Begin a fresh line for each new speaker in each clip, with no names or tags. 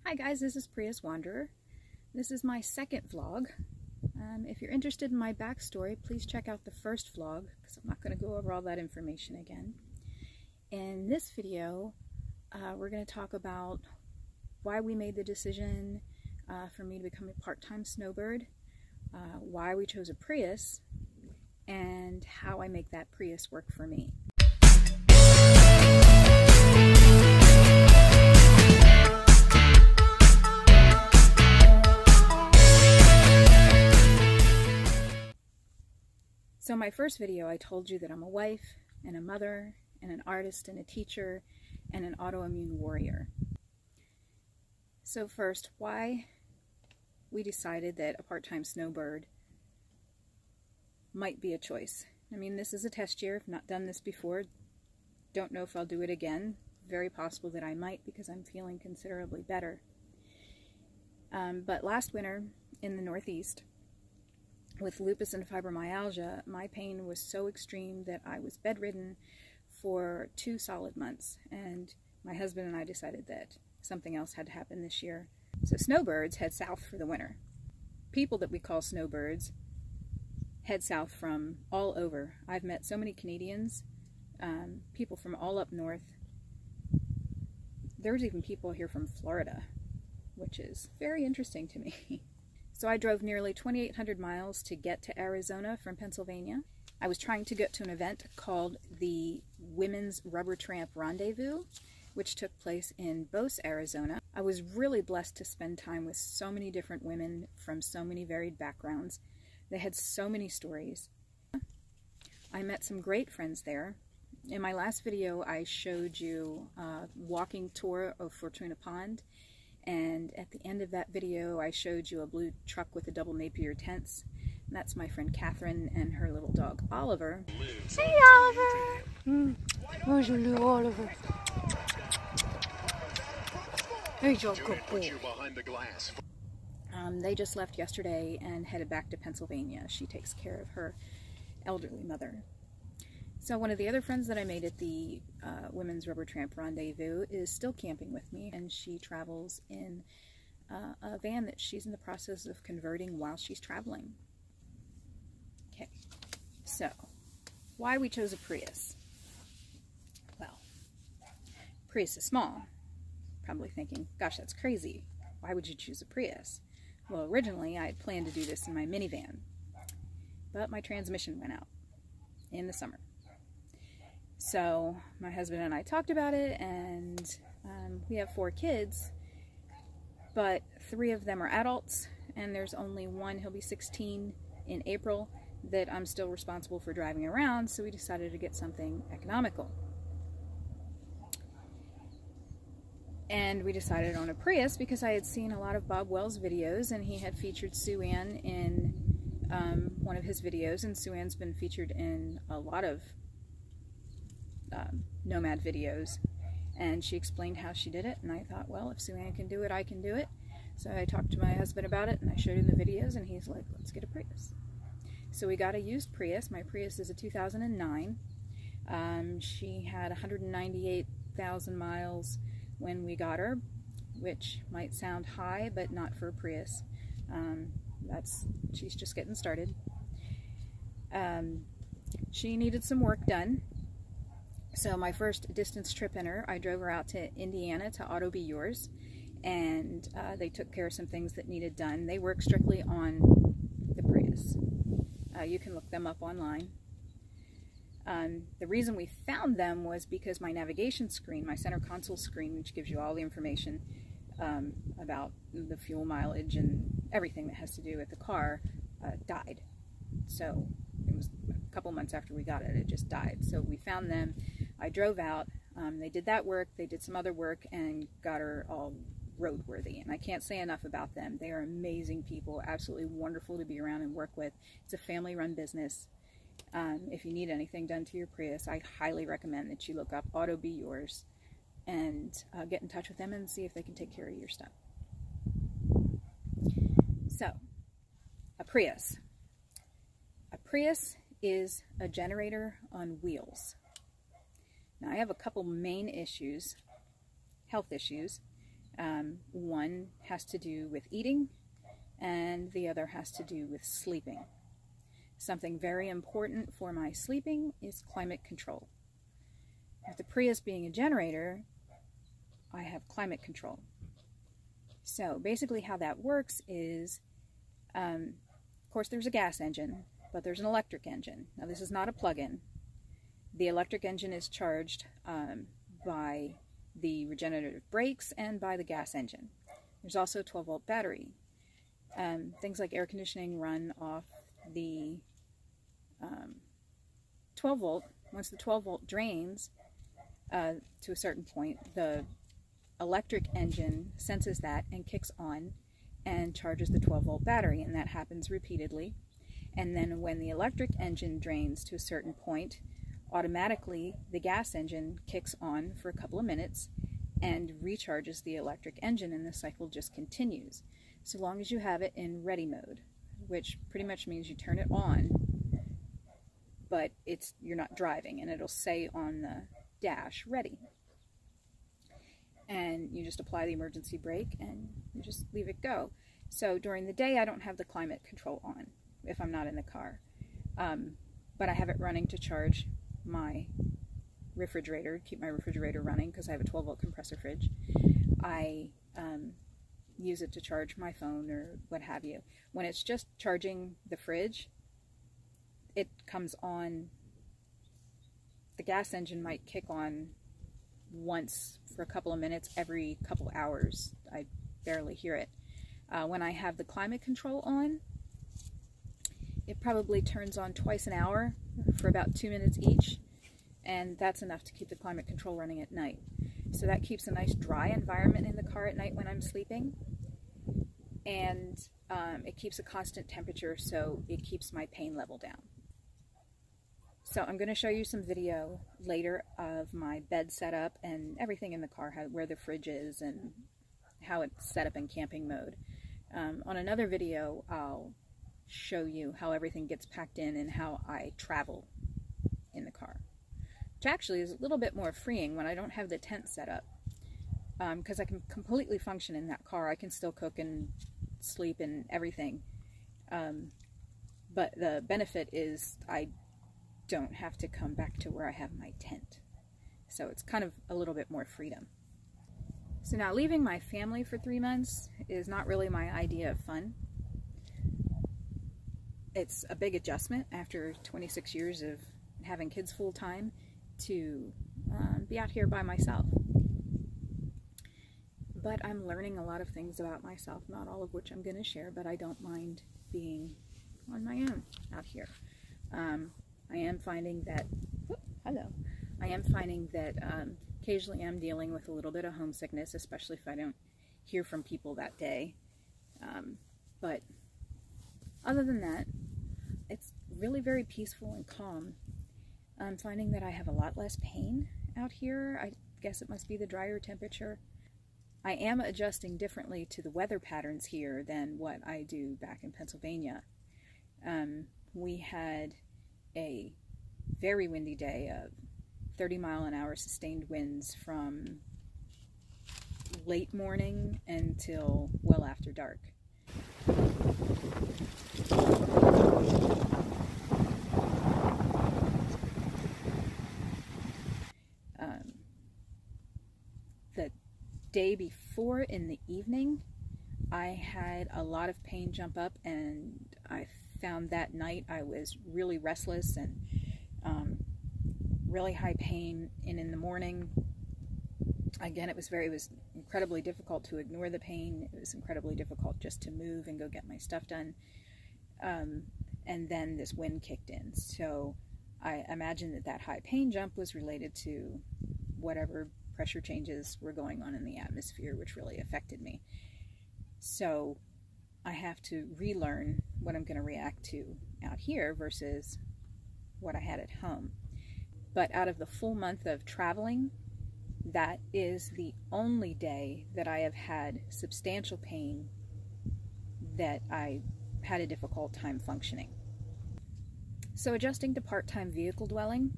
Hi guys, this is Prius Wanderer. This is my second vlog. If you're interested in my backstory, please check out the first vlog because I'm not going to go over all that information again. In this video, we're going to talk about why we made the decision for me to become a part-time snowbird, why we chose a Prius, and how I make that Prius work for me. So my first video, I told you that I'm a wife and a mother and an artist and a teacher and an autoimmune warrior. So first, why we decided that a part-time snowbird might be a choice. I mean, this is a test year. I've not done this before. Don't know if I'll do it again. Very possible that I might because I'm feeling considerably better. But last winter in the Northeast, with lupus and fibromyalgia, my pain was so extreme that I was bedridden for 2 solid months, and my husband and I decided that something else had to happen this year. So snowbirds head south for the winter. People that we call snowbirds head south from all over. I've met so many Canadians, people from all up north. There's even people here from Florida, which is very interesting to me. So I drove nearly 2,800 miles to get to Arizona from Pennsylvania. I was trying to get to an event called the Women's Rubber Tramp Rendezvous, which took place in Bose, Arizona. I was really blessed to spend time with so many different women from so many varied backgrounds. They had so many stories. I met some great friends there. In my last video, I showed you a walking tour of Fortuna Pond. And at the end of that video, I showed you a blue truck with a double Napier tents. And that's my friend Catherine and her little dog, Oliver. Hey, Oliver!
Where's your little Oliver? He's your good boy.
They just left yesterday and headed back to Pennsylvania. She takes care of her elderly mother. So one of the other friends that I made at the Women's Rubber Tramp Rendezvous is still camping with me, and she travels in a van that she's in the process of converting while she's traveling. Okay, so why we chose a Prius? Well, Prius is small. Probably thinking, gosh, that's crazy. Why would you choose a Prius? Well, originally I had planned to do this in my minivan, but my transmission went out in the summer. So my husband and I talked about it, and we have 4 kids, but 3 of them are adults, and there's only one, he'll be 16 in April, that I'm still responsible for driving around, so we decided to get something economical. And we decided on a Prius because I had seen a lot of Bob Wells videos, and he had featured Sue Ann in one of his videos, and Sue Ann's been featured in a lot of nomad videos, and she explained how she did it, and I thought, well, if Sue Ann can do it, I can do it. So I talked to my husband about it, and I showed him the videos, and he's like, let's get a Prius. So we got a used Prius. My Prius is a 2009. She had 198,000 miles when we got her, which might sound high, but not for a Prius. She's just getting started. She needed some work done. So my first distance trip in her, I drove her out to Indiana to Auto Be Yours, and they took care of some things that needed done. They work strictly on the Prius. You can look them up online. The reason we found them was because my navigation screen, my center console screen, which gives you all the information about the fuel mileage and everything that has to do with the car, died. So it was a couple months after we got it, it just died. So we found them. I drove out, they did that work, they did some other work, and got her all roadworthy. And I can't say enough about them. They are amazing people, absolutely wonderful to be around and work with. It's a family-run business. If you need anything done to your Prius, I highly recommend that you look up Auto Be Yours and get in touch with them and see if they can take care of your stuff. So, a Prius. A Prius is a generator on wheels. Now I have a couple main issues, health issues, One has to do with eating, and the other has to do with sleeping. Something very important for my sleeping is climate control. With the Prius being a generator, I have climate control. So basically how that works is, of course there's a gas engine, but there's an electric engine. Now this is not a plug-in. The electric engine is charged by the regenerative brakes and by the gas engine. There's also a 12-volt battery. Things like air conditioning run off the 12 volt. Once the 12 volt drains to a certain point, the electric engine senses that and kicks on and charges the 12 volt battery, and that happens repeatedly. And then when the electric engine drains to a certain point, automatically the gas engine kicks on for a couple of minutes and recharges the electric engine, and the cycle just continues. So long as you have it in ready mode, which pretty much means you turn it on, but you're not driving, and it'll say on the dash, ready. And you just apply the emergency brake and you just leave it go. So during the day I don't have the climate control on if I'm not in the car. But I have it running to charge my refrigerator, keep my refrigerator running because I have a 12 volt compressor fridge. I use it to charge my phone or what have you. When it's just charging the fridge, it comes on, the gas engine might kick on once for a couple of minutes every couple hours. I barely hear it. When I have the climate control on, it probably turns on twice an hour for about 2 minutes each, and that's enough to keep the climate control running at night. So that keeps a nice dry environment in the car at night when I'm sleeping, and it keeps a constant temperature, so it keeps my pain level down. So I'm going to show you some video later of my bed setup and everything in the car, where the fridge is and how it's set up in camping mode. On another video, I'll show you how everything gets packed in and how I travel in the car, which actually is a little bit more freeing when I don't have the tent set up, because I can completely function in that car. I can still cook and sleep and everything, but the benefit is I don't have to come back to where I have my tent. So it's kind of a little bit more freedom. So now leaving my family for 3 months is not really my idea of fun. It's a big adjustment after 26 years of having kids full time to be out here by myself. But I'm learning a lot of things about myself, not all of which I'm going to share, but I don't mind being on my own out here. I am finding that, occasionally I'm dealing with a little bit of homesickness, especially if I don't hear from people that day. But other than that, it's really very peaceful and calm. I'm finding that I have a lot less pain out here. I guess it must be the drier temperature. I am adjusting differently to the weather patterns here than what I do back in Pennsylvania. We had a very windy day of 30-mile-an-hour sustained winds from late morning until well after dark. The day before in the evening, I had a lot of pain jump up, and I found that night I was really restless and really high pain. And in the morning, again, it was incredibly difficult to ignore the pain. It was incredibly difficult just to move and go get my stuff done. And then this wind kicked in. So I imagine that high pain jump was related to whatever pressure changes were going on in the atmosphere, which really affected me. So I have to relearn what I'm going to react to out here versus what I had at home. But out of the full month of traveling, that is the only day that I have had substantial pain that I had a difficult time functioning. So adjusting to part-time vehicle dwelling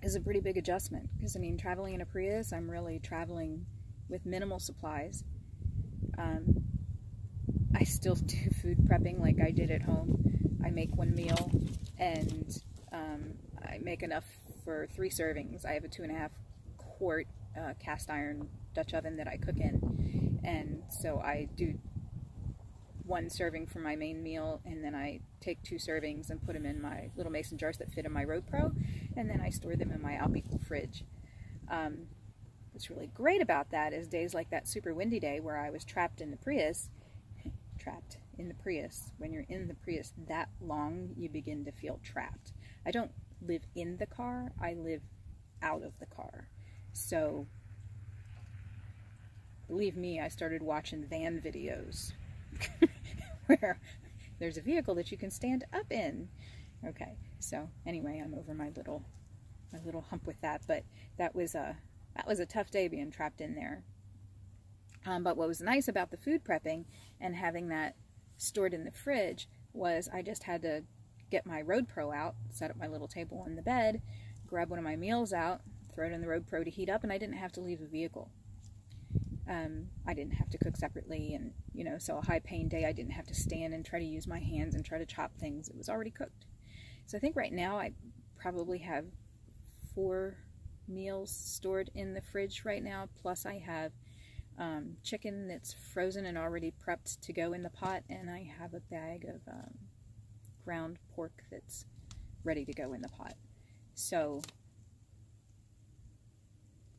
is a pretty big adjustment, because I mean, traveling in a Prius, I'm really traveling, with minimal supplies. I still do food prepping like I did at home. I make one meal, and I make enough for 3 servings. I have a 2.5 quart cast iron Dutch oven that I cook in, and so I do 1 serving for my main meal, and then I take 2 servings and put them in my little mason jars that fit in my Road Pro, and then I store them in my Alpicool fridge. What's really great about that is days like that super windy day where I was trapped in the Prius. When you're in the Prius that long, you begin to feel trapped. I don't live in the car, I live out of the car. So, believe me, I started watching van videos where there's a vehicle that you can stand up in. Okay, so anyway, I'm over my little hump with that, but that was a tough day being trapped in there. But what was nice about the food prepping and having that stored in the fridge was I just had to get my Road Pro out, set up my little table on the bed, grab one of my meals out, throw it in the Road Pro to heat up, and I didn't have to leave the vehicle. I didn't have to cook separately, and so a high pain day I didn't have to stand and try to use my hands and try to chop things. It was already cooked. So I think right now I probably have 4 meals stored in the fridge right now, plus I have chicken that's frozen and already prepped to go in the pot, and I have a bag of ground pork that's ready to go in the pot. So,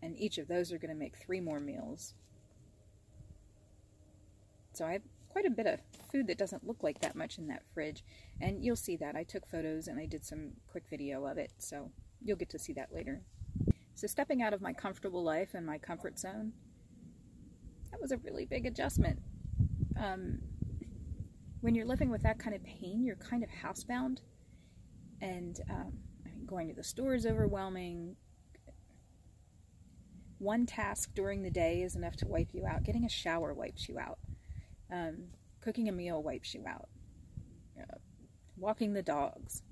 and each of those are going to make 3 more meals. So I have quite a bit of food that doesn't look like that much in that fridge, and you'll see that. I took photos and I did some quick video of it, so you'll get to see that later. So stepping out of my comfortable life and my comfort zone, that was a really big adjustment. When you're living with that kind of pain, you're kind of housebound, and going to the store is overwhelming. One task during the day is enough to wipe you out. Getting a shower wipes you out. Cooking a meal wipes you out. Walking the dogs.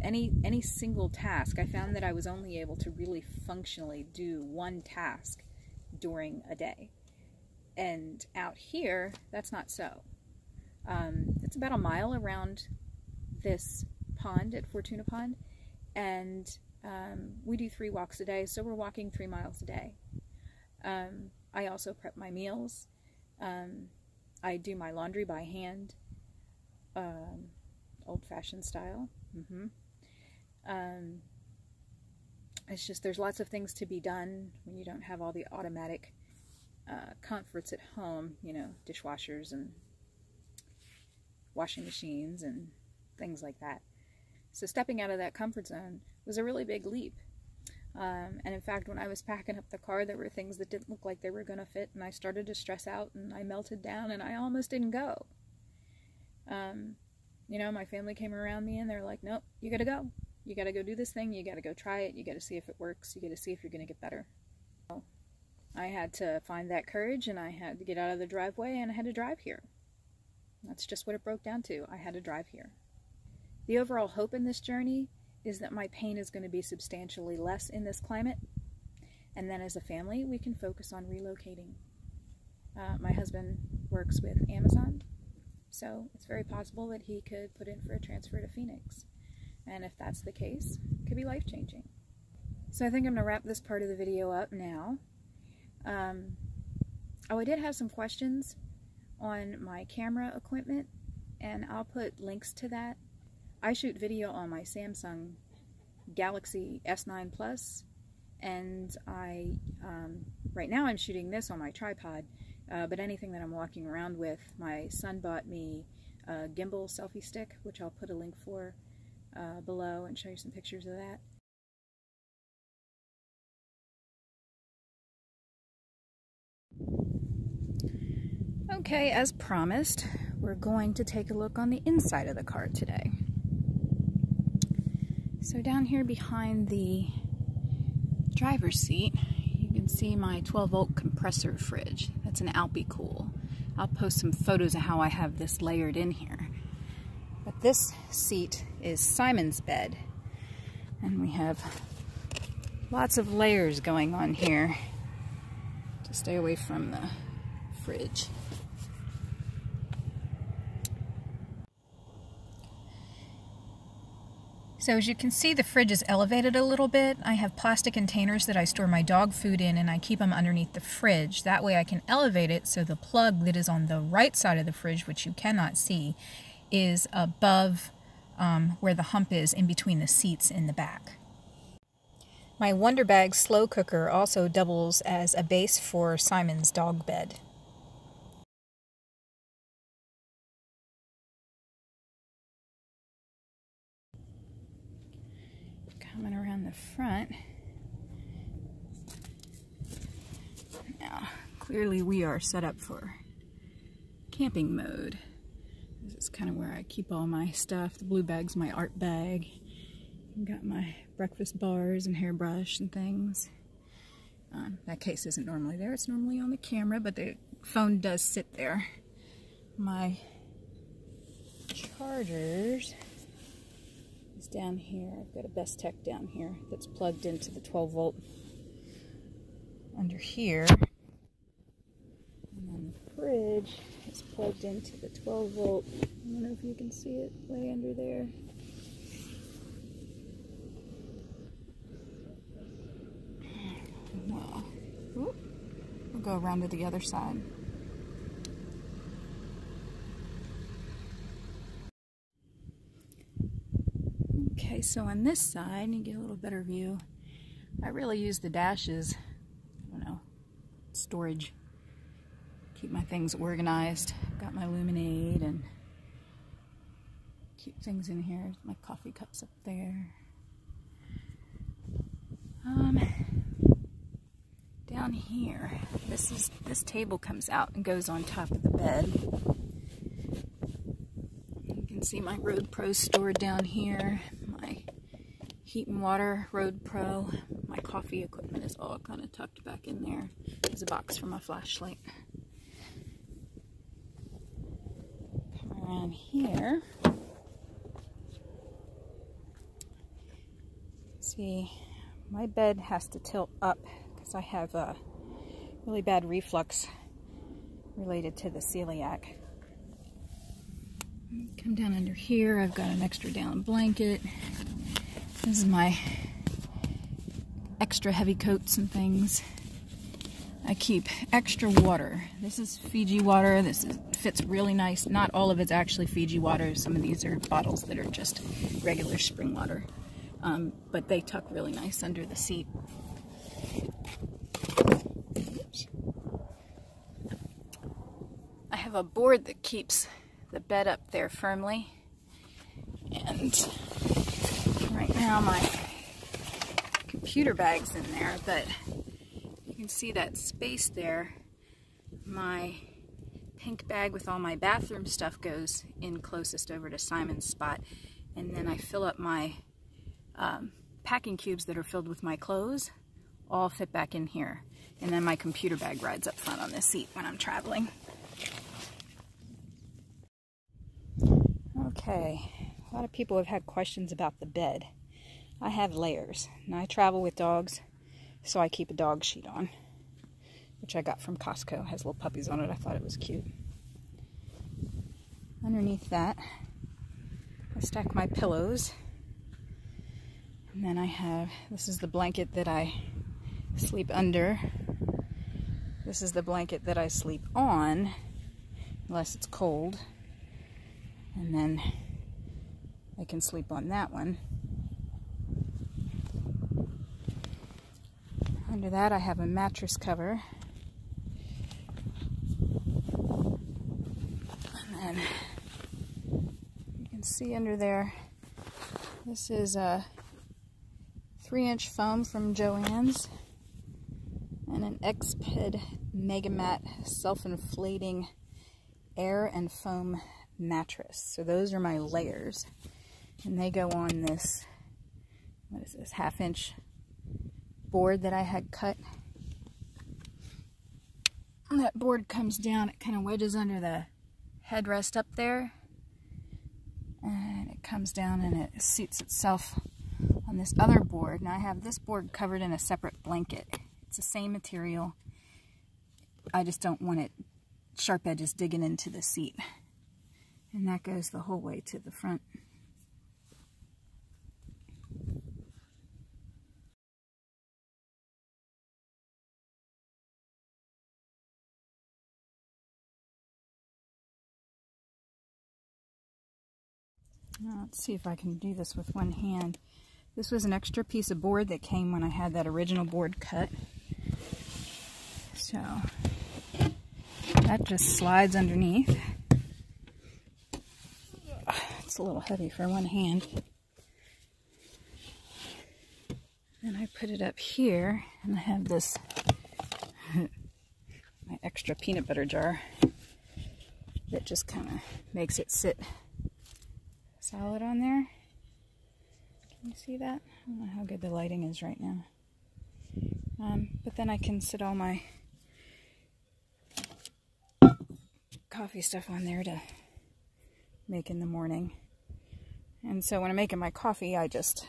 Any single task, I found that I was only able to really functionally do one task during a day. And out here, that's not so. It's about a mile around this pond at Fortuna Pond, and we do 3 walks a day, so we're walking 3 miles a day. I also prep my meals. I do my laundry by hand, old-fashioned style. It's just there's lots of things to be done when you don't have all the automatic comforts at home, dishwashers and washing machines and things like that. So stepping out of that comfort zone was a really big leap. And in fact, when I was packing up the car, there were things that didn't look like they were going to fit, and I started to stress out, and I melted down, and I almost didn't go. My family came around me, and they're like, nope, you got to go. You got to go do this thing. You got to go try it. You got to see if it works. You got to see if you're going to get better. So I had to find that courage, and I had to get out of the driveway, and I had to drive here. That's just what it broke down to. I had to drive here. The overall hope in this journey is that my pain is going to be substantially less in this climate, and then as a family we can focus on relocating. My husband works with Amazon, so it's very possible that he could put in for a transfer to Phoenix, and if that's the case, it could be life-changing. So I think I'm going to wrap this part of the video up now. I did have some questions on my camera equipment, and I'll put links to that. I shoot video on my Samsung Galaxy S9 Plus, and right now I'm shooting this on my tripod, but anything that I'm walking around with, my son bought me a gimbal selfie stick, which I'll put a link for below and show you some pictures of that. Okay, as promised, we're going to take a look on the inside of the car today. So down here behind the driver's seat, you can see my 12-volt compressor fridge. That's an Alpicool. I'll post some photos of how I have this layered in here. But this seat is Simon's bed, and we have lots of layers going on here to Stay away from the fridge. So as you can see, the fridge is elevated a little bit. I have plastic containers that I store my dog food in, and I keep them underneath the fridge. That way I can elevate it so the plug that is on the right side of the fridge, which you cannot see, is above where the hump is in between the seats in the back. My Wonder Bag slow cooker also doubles as a base for Simon's dog bed. Coming around the front. Now, clearly we are set up for camping mode. This is kind of where I keep all my stuff. The blue bag's my art bag. Got my breakfast bars and hairbrush and things. That case isn't normally there. It's normally on the camera, but the phone does sit there. My chargers is down here. I've got a Best Tech down here that's plugged into the 12 volt under here. And then the fridge is plugged into the 12 volt. I don't know if you can see it way under there. We'll go around to the other side. Okay, so on this side, you get a little better view. I really use the dashes, I don't know, storage. Keep my things organized. Got my Luminade and keep things in here. My coffee cups up there. Down here, this table comes out and goes on top of the bed. You can see my Road Pro stored down here. My heat and water Road Pro. My coffee equipment is all kind of tucked back in there. There's a box for my flashlight. Come around here. See, my bed has to tilt up because I have a really bad reflux related to the celiac. Come down under here, I've got an extra down blanket. This is my extra heavy coats and things. I keep extra water. This is Fiji water. Fits really nice. Not all of it's actually Fiji water. Some of these are bottles that are just regular spring water. But they tuck really nice under the seat. Oops. I have a board that keeps the bed up there firmly. And right now my computer bag's in there, but you can see that space there. My pink bag with all my bathroom stuff goes in closest over to Simon's spot. And then I fill up my packing cubes that are filled with my clothes, all fit back in here. And then my computer bag rides up front on this seat when I'm traveling. Okay, a lot of people have had questions about the bed. I have layers. Now I travel with dogs, so I keep a dog sheet on, which I got from Costco. It has little puppies on it. I thought it was cute. Underneath that, I stack my pillows. And then I have, this is the blanket that I sleep under. This is the blanket that I sleep on, unless it's cold. And then I can sleep on that one. Under that I have a mattress cover. And then you can see under there, this is a 3-inch foam from Joann's and an Exped Mega Mat self-inflating air and foam mattress. So those are my layers, and they go on this, what is this, 1/2-inch board that I had cut. And that board comes down, it kind of wedges under the headrest up there, and it comes down and it seats itself on this other board. Now I have this board covered in a separate blanket. It's the same material. I just don't want it sharp edges digging into the seat. And that goes the whole way to the front. Now, let's see if I can do this with one hand. This was an extra piece of board that came when I had that original board cut. So that just slides underneath. It's a little heavy for one hand. Then I put it up here, and I have this my extra peanut butter jar that just kind of makes it sit solid on there. Can you see that? I don't know how good the lighting is right now. But then I can sit all my coffee stuff on there to make in the morning. And so when I'm making my coffee, I just...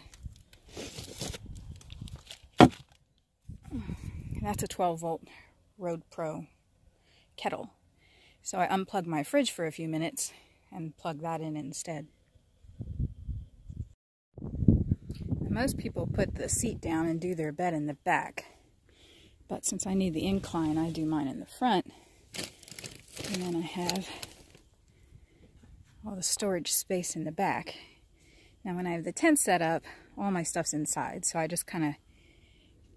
That's a 12-volt Road Pro kettle. So I unplug my fridge for a few minutes and plug that in instead. Most people put the seat down and do their bed in the back. But since I need the incline, I do mine in the front. And then I have all the storage space in the back. Now when I have the tent set up, all my stuff's inside. So I just kind of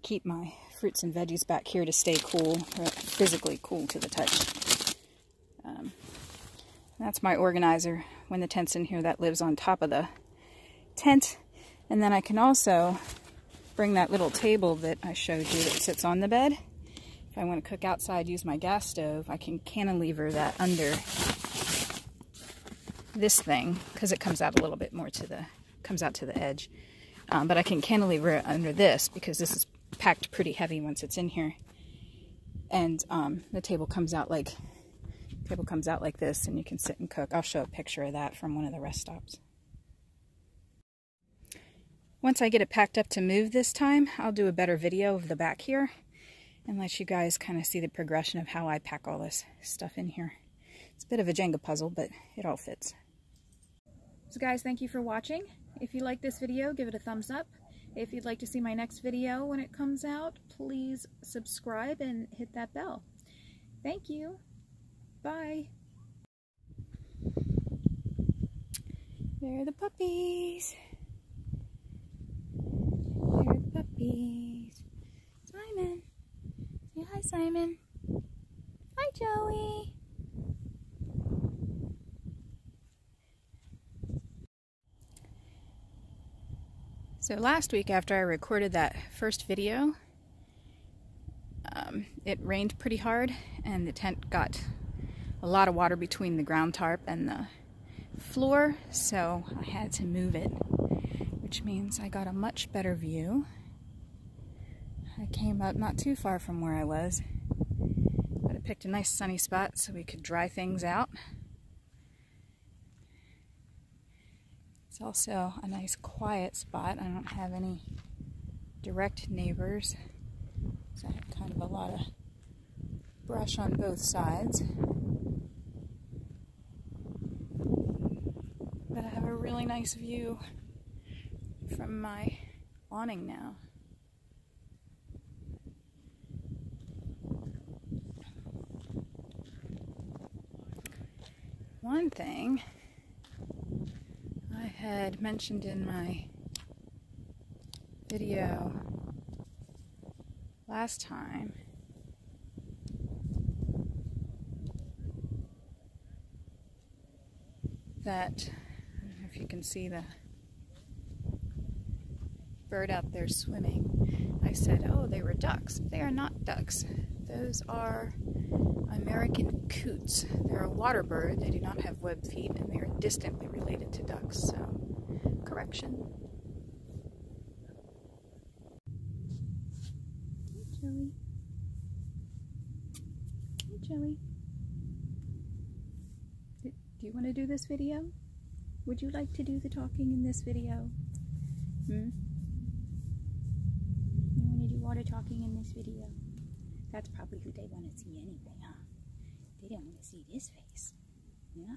keep my fruits and veggies back here to stay cool, or physically cool to the touch. That's my organizer when the tent's in here that lives on top of the tent. And then I can also bring that little table that I showed you that sits on the bed. If I want to cook outside, use my gas stove, I can cantilever that under this thing, because it comes out a little bit more to the, comes out to the edge. But I can cantilever it under this, because this is packed pretty heavy once it's in here. And the table comes out like this, and you can sit and cook. I'll show a picture of that from one of the rest stops. Once I get it packed up to move this time, I'll do a better video of the back here and let you guys kind of see the progression of how I pack all this stuff in here. It's a bit of a Jenga puzzle, but it all fits. So guys, thank you for watching. If you like this video, give it a thumbs up. If you'd like to see my next video when it comes out, please subscribe and hit that bell. Thank you. Bye. There are the puppies. There are the puppies. Simon. Say hi, Simon. Hi, Joey. So last week after I recorded that first video, it rained pretty hard and the tent got a lot of water between the ground tarp and the floor, so I had to move it, which means I got a much better view. I came up not too far from where I was, but I picked a nice sunny spot so we could dry things out. It's also a nice quiet spot. I don't have any direct neighbors, so I have kind of a lot of brush on both sides. But I have a really nice view from my awning now. One thing I had mentioned in my video last time that, I don't know if you can see the bird out there swimming. I said, oh, they were ducks. They are not ducks. Those are American coots. They're a water bird. They do not have webbed feet, and they are distantly related to ducks, so correction. Hey, Joey. Hey, Joey. Do you want to do this video? Would you like to do the talking in this video? You want to do water talking in this video? That's probably who they want to see anyway, huh? They don't want to see this face. Yeah.